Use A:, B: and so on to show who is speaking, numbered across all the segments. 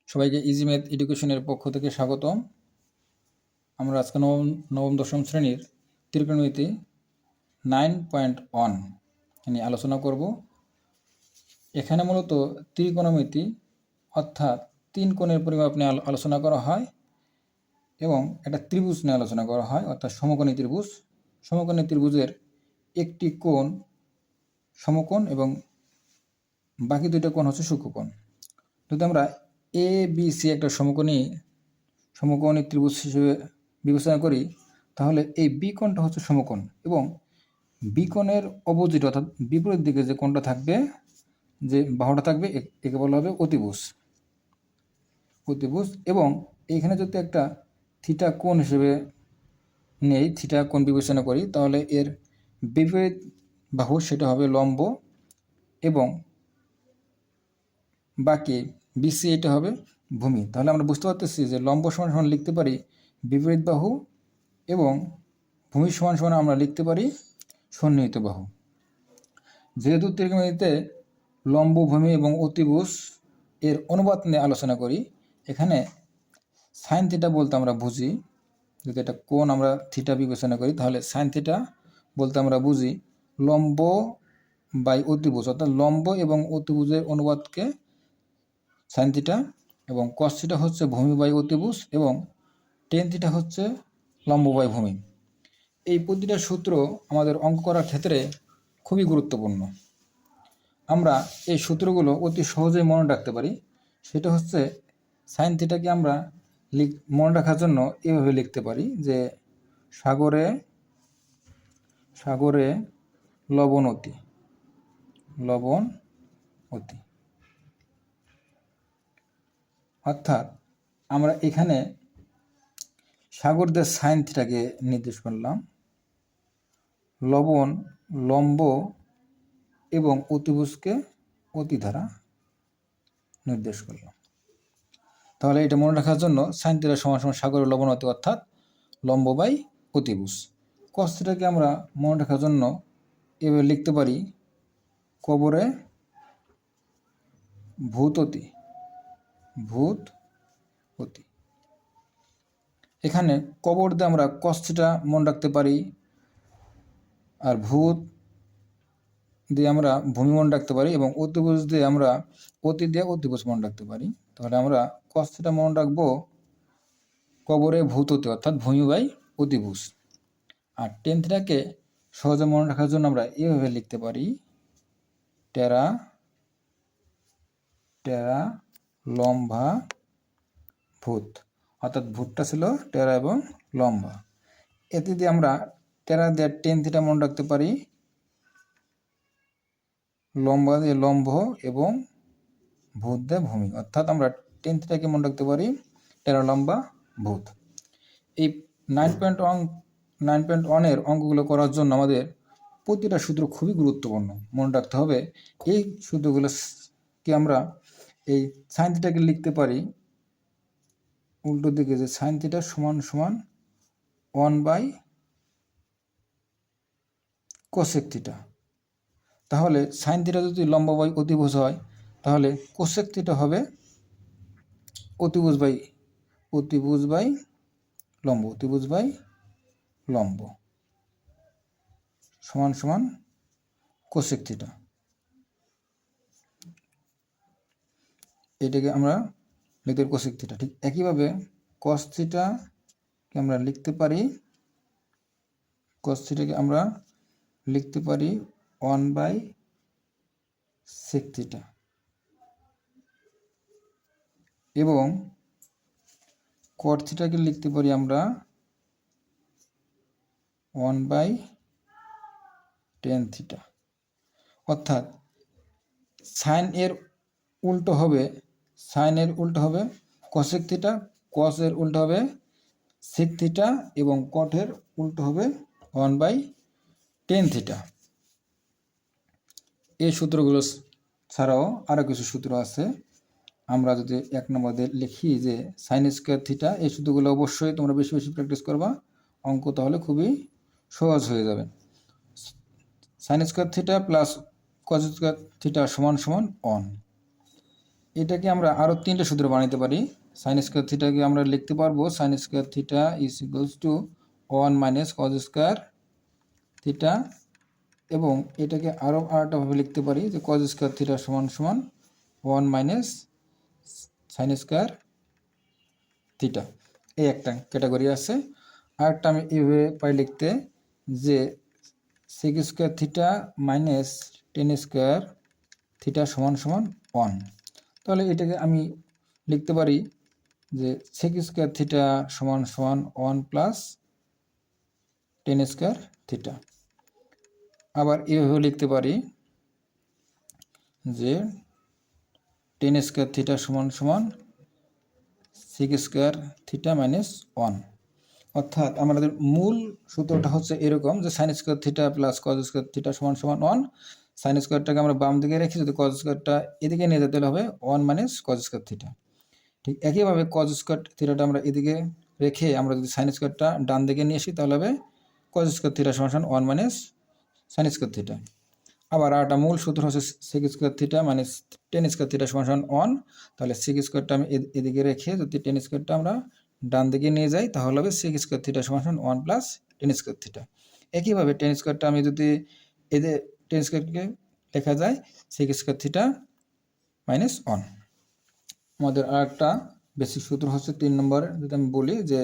A: সবাইকে easy math এডুকেশনের পক্ষ থেকে স্বাগতম। আমরা আজকে নবম দশম শ্রেণীর ত্রিকোণমিতি 9.1 নিয়ে আলোচনা করব। এখানে মূলত ত্রিকোণমিতি অর্থাৎ তিন কোণের পরিমাপ নিয়ে আলোচনা করা হয় এবং একটা ত্রিভুজ নিয়ে আলোচনা করা হয়, অর্থাৎ সমকোণী ত্রিভুজ। সমকোণী ত্রিভুজের একটি কোণ সমকোণ এবং বাকি দুইটা কোণ হচ্ছে সূক্ষ্মকোণ। যদি আমরা এ বি সি একটা সমকোণী ত্রিভুজ হিসেবে বিবেচনা করি, তাহলে এই বি কোণটা হচ্ছে সমকোণ এবং বি কোণের অপোজিট অর্থাৎ বিপরীত দিকে যে কোণটা থাকবে, যে বাহুটা থাকবে, একে বলা হবে অতিভুজ। এবং এইখানে যদি একটা থিটা কোণ হিসেবে নেই, থিটা কোণ বিবেচনা করি, তাহলে এর বিপরীত বাহু সেটা হবে লম্ব এবং বাকি বিসি এটা হবে ভূমি। তাহলে আমরা বুঝতে পারতেছি যে লম্ব সমান সমান লিখতে পারি বিপরীত বাহু এবং ভূমি সমান সমান আমরা লিখতে পারি সন্নিহিত বাহু। যেহেতু ত্রিকোণমিতিতে লম্ব, ভূমি এবং অতিভুজ এর অনুপাত নিয়ে আলোচনা করি, এখানে সাইন থিটা বলতে আমরা বুঝি, যদি এটা কোণ আমরা থিটা বিবেচনা করি, তাহলে সাইন থিটা বলতে আমরা বুঝি লম্ব বাই অতিভুজ, অর্থাৎ লম্ব এবং অতিভুজের অনুপাতকে সাইন থিটা, এবং কস থিটা হচ্ছে ভূমি বাই অতিভুজ এবং টেন থিটা হচ্ছে লম্ব বাই ভূমি। এই প্রতিটা সূত্র আমাদের অঙ্ক করার ক্ষেত্রে খুবই গুরুত্বপূর্ণ। আমরা এই সূত্রগুলো অতি সহজেই মনে রাখতে পারি। সেটা হচ্ছে সাইন থিটাকে আমরা মনে রাখার জন্য এভাবে লিখতে পারি যে সাগরে লবণ অতি। অর্থাৎ আমরা এখানে সাগরদের সাইন থিটাকে নির্দেশ করলাম, লবণ লম্ব এবং অতিভুজকে অতি দ্বারা নির্দেশ করলাম। তাহলে এটা মনে রাখার জন্য সাইন থিটা সমান সমান সাগরের লবণ অতি, অর্থাৎ লম্ব বাই অতিভুজ। কস থিটাকে আমরা মনে রাখার জন্য এভাবে লিখতে পারি কবরে ভূত অতি। এখানে কবর দিয়ে আমরা কস থিটা মনে রাখতে পারি, আর ভূত দিয়ে আমরা ভূমি মনে রাখতে পারি, এবং অতিভুজ দিয়ে আমরা অতিভুজ মনে রাখতে পারি। তাহলে আমরা কস থিটা মনে রাখবো কবরে ভূত অতি, অর্থাৎ ভূমি বাই অতিভুজ। আর টেন থিটাকে সহজে মনে রাখার জন্য আমরা এভাবে লিখতে পারি টেরা লম্বা ভূত, অর্থাৎ ভূতটা ছিল টেরা এবং লম্বা। এতে দিয়ে আমরা টেরা দিয়ে টেন থিটা মনে রাখতে পারি, লম্বা দিয়ে লম্ব এবং ভূত দিয়ে ভূমি, অর্থাৎ আমরা টেন থিটাকে মনে রাখতে পারি টেরা লম্বা ভূত। এই 9.1 এর অঙ্কগুলো করার জন্য আমাদের প্রতিটা সূত্র খুবই গুরুত্বপূর্ণ মনে রাখতে হবে। এই সূত্রগুলোকে আমরা এই সাইন থিটাকে লিখতে পারি উল্টো দিকে, যে সাইন থিটা সমান সমান 1/কোসেক থিটা। তাহলে সাইন থিটা যদি লম্ব বাই অতিভুজ হয়, তাহলে কোসেক থিটা হবে অতিভুজ বাই লম্ব সমান সমান কোসেক থিটা। এটাকে আমরা লিখতে পারি কোসেক থিটা। ঠিক একইভাবে কস থিটাকে আমরা লিখতে পারি 1/সেক থিটা, এবং কট থিটাকে লিখতে পারি আমরা 1/টেন থিটা। অর্থাৎ সাইন এর উল্টো হবে কসেক থিটা, কস এর উল্টো হবে সেক থিটা, এবং কটের উল্টো হবে 1/টেন থিটা। এই সূত্রগুলো ছাড়াও আরও কিছু সূত্র আছে। আমরা যদি 1 নম্বর দিয়ে লিখি যে সাইন স্কোয়ার থিটা, এই সূত্রগুলো অবশ্যই তোমরা বেশি বেশি প্র্যাকটিস করবা, অঙ্ক তাহলে খুবই সহজ হয়ে যাবে। Sine square theta plus cos square theta সমান সমান 1। এটাকে আমরা আরও 3টে সূত্র বানাতে পারি। সাইন স্কোয়ার থিটাকে আমরা লিখতে পারবো sine square theta is equals to 1 minus cos square theta, এবং এটাকে আরও আরেকটাভাবে লিখতে পারি যে কজ স্কোয়ার থিটা সমান সমান 1 মাইনাস সাইন স্কোয়ার থিটা। এই একটা ক্যাটাগরি আছে। আরেকটা আমি এইভাবে পাই লিখতে যে sec square theta minus tan square theta সমান সমান 1। তাহলে এটাকে আমি লিখতে পারি যে সেক স্কোয়ার থিটা সমান সমান 1 প্লাস টেন স্কোয়ার থিটা। আবার এভাবে লিখতে পারি যে টেন স্কোয়ার থিটা সমান সমান সেক স্কোয়ার থিটা মাইনাস 1। অর্থাৎ আমাদের মূল সূত্রটা হচ্ছে এরকম যে sine square theta plus cos square theta সমান সমান 1। সাইন স্কোয়ারটাকে আমরা বাম দিকে রেখে যদি কজ স্কোয়ারটা এদিকে নিয়ে যেতে হবে 1 মাইনাস কজ স্কোয়ার থিটা। ঠিক একইভাবে কজ স্কোয়ার থিটাটা আমরা এদিকে রেখে আমরা যদি সাইন স্কোয়ারটা ডান দিকে নিয়ে আসি তাহলে হবে কজ স্কোয়ার থিটা সমান সমান 1 মাইনাস সাইন স্কোয়ার থিটা। আবার একটা মূল সূত্র হচ্ছে sec square theta minus tan square theta সমান সমান 1। তাহলে সেক স্কোয়ারটা আমি এদিকে রেখে যদি টেন স্কোয়ারটা আমরা ডান দিকে নিয়ে যাই তাহলে হবে সেক স্কোয়ার থিটা সমান সমান 1 প্লাস টেন স্কোয়ার থিটা। একইভাবে টেন স্কোয়ারটা আমি যদি এদের টেন স্কোয়ারকে লেখা যায় সেক স্কোয়ার থিটা মাইনাস 1। আমাদের আর একটা বেসিক সূত্র হচ্ছে 3 নম্বর, যদি আমি বলি যে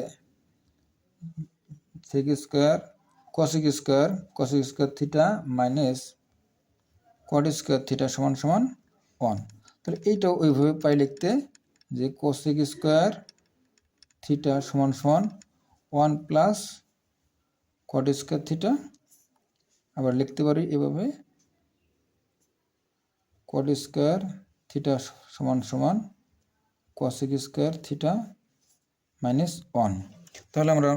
A: sec square cosec square theta minus cot square theta সমান সমান 1। তাহলে এইটাও ওইভাবে পাই লিখতে যে কোসেক স্কোয়ার থিটা সমান সমান 1 প্লাস কট স্কোয়ার থিটা। আবার লিখতে পারি এভাবে কট স্কোয়ার থিটা সমান সমান কোসেক স্কোয়ার থিটা মাইনাস 1। তাহলে আমরা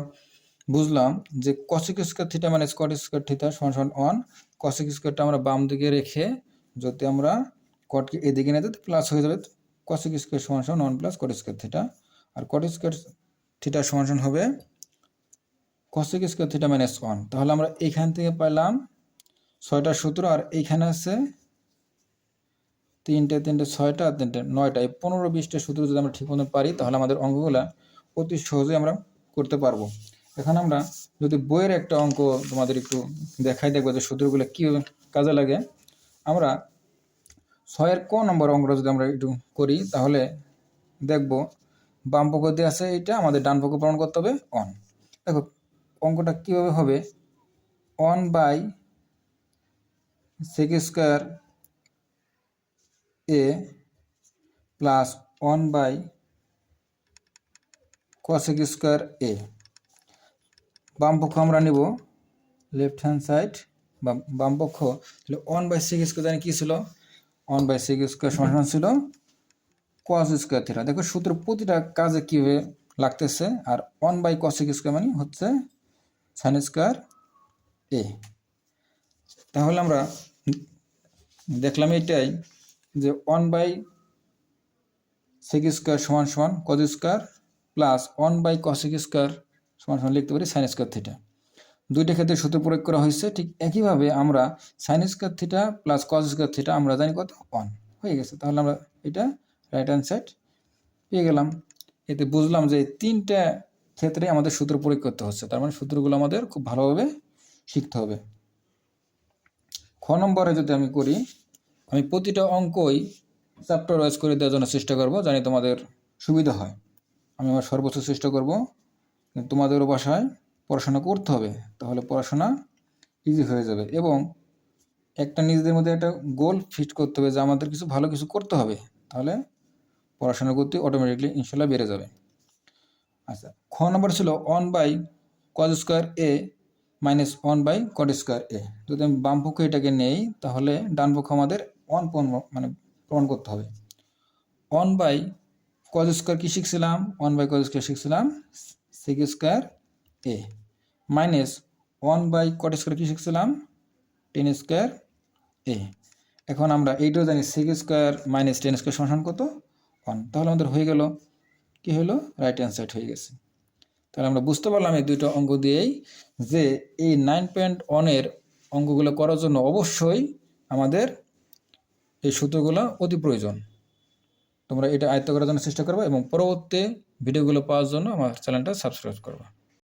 A: বুঝলাম যে cosec square theta minus cot square theta সমান সমান 1। কোসেক স্কোয়ারটা আমরা বাম দিকে রেখে যদি আমরা কটকে এদিকে নিয়ে যেতে প্লাস হয়ে যাবে কোসেক স্কোয়ার সমান সমান 1 প্লাস কট স্কোয়ার থিটা। আর কট স্কোয়ার থিটা সমান সমান হবে কোসেক স্কোয়ার থিটা মাইনাস 1। তাহলে আমরা এইখান থেকে পেলাম 6টা সূত্র, আর এইখানে আছে 3টে 6টা 9টা, এই 15-20টা সূত্র যদি আমরা ঠিক মতো পারি তাহলে আমাদের অঙ্কগুলা অতি সহজেই আমরা করতে পারবো। এখন আমরা যদি বইয়ের একটা অঙ্ক তোমাদের একটু দেখাই দেখবো যে সূত্রগুলো কীভাবে কাজে লাগে। আমরা 6-এর ক নম্বর অঙ্কটা যদি আমরা একটু করি তাহলে দেখব বাম পক্ষ দিয়ে আছে এইটা, আমাদের ডান পক্ষ প্রমাণ করতে হবে 1। দেখো অঙ্কটা কীভাবে হবে, 1 by sec square A plus 1 by cosec square A. বাম পক্ষ আমরা নিব লেফট হ্যান্ড সাইড বা বাম পক্ষ। তাহলে 1 বাই সেক স্কোয়ার জানি কী ছিল, 1 বাই সেক স্কোয়ার সমান ছিল কস স্কোয়ার থিটা। দেখো সূত্র প্রতিটা কাজে কীভাবে লাগতেছে। আর 1 বাই কসেক স্কোয়ার মানে হচ্ছে সাইন স্কোয়ার এ। তাহলে আমরা দেখলাম এটাই যে 1 বাই সেক স্কোয়ার সমান সমান cos square plus 1 by cosec square সমান সমান লিখতে পারি সাইন স্কোয়ার থিটা। দুইটা ক্ষেত্রে সূত্র প্রয়োগ করা হয়েছে। ঠিক একইভাবে আমরা sine square theta plus cos square theta আমরা জানি কত 1 হয়ে গেছে। তাহলে আমরা এটা রাইট হ্যান্ড সাইড পেয়ে গেলাম। এতে বুঝলাম যে 3টা ক্ষেত্রে আমাদের সূত্র প্রয়োগ করতে হচ্ছে, তার মানে সূত্রগুলো আমাদের খুব ভালোভাবে শিখতে হবে। খ নম্বরে যদি আমি করি, আমি প্রতিটা অঙ্কই চ্যাপ্টার ওয়াইজ করে দেওয়ার জন্য চেষ্টা করব, জানি তোমাদের সুবিধা হয়। আমি আমার সর্বোচ্চ চেষ্টা করব, তোমাদেরও বাসায় পড়াশোনা করতে হবে, তাহলে পড়াশোনা ইজি হয়ে যাবে। এবং একটা নিজেদের মধ্যে একটা গোল ফিক্স করতে হবে যে আমাদের কিছু ভালো কিছু করতে হবে, তাহলে পড়াশোনার গতি অটোমেটিকলি ইনশাল্লাহ বেড়ে যাবে। আচ্ছা, খ নম্বর ছিল 1 by cos square A minus 1 by cot square A. যদি আমি বাম পক্ষ এটাকে নেই তাহলে ডান পক্ষ আমাদের 1 প্রমাণ করতে হবে। 1 বাই কজ স্কোয়ার কী শিখছিলাম, 1 বাই কজ স্কোয়ার শিখছিলাম sec square A minus 1 by cot square কী শিখছিলাম টেন স্কোয়ার এ। এখন আমরা এইটাও জানি sec square minus tan square সমান কত 1। তাহলে আমাদের হয়ে গেল কি হলো, রাইট হ্যান্ড সাইড হয়ে গেছে। তাহলে আমরা বুঝতে পারলাম এই দুইটা অঙ্ক দিয়েই যে এই 9.1-এর অঙ্কগুলো করার জন্য অবশ্যই আমাদের এই সূত্রগুলো অতি প্রয়োজন। তোমরা এটা আয়ত্ত করার জন্য চেষ্টা করবে এবং পরবর্তী ভিডিওগুলো পাওয়ার জন্য আমার চ্যানেলটা সাবস্ক্রাইব করবে।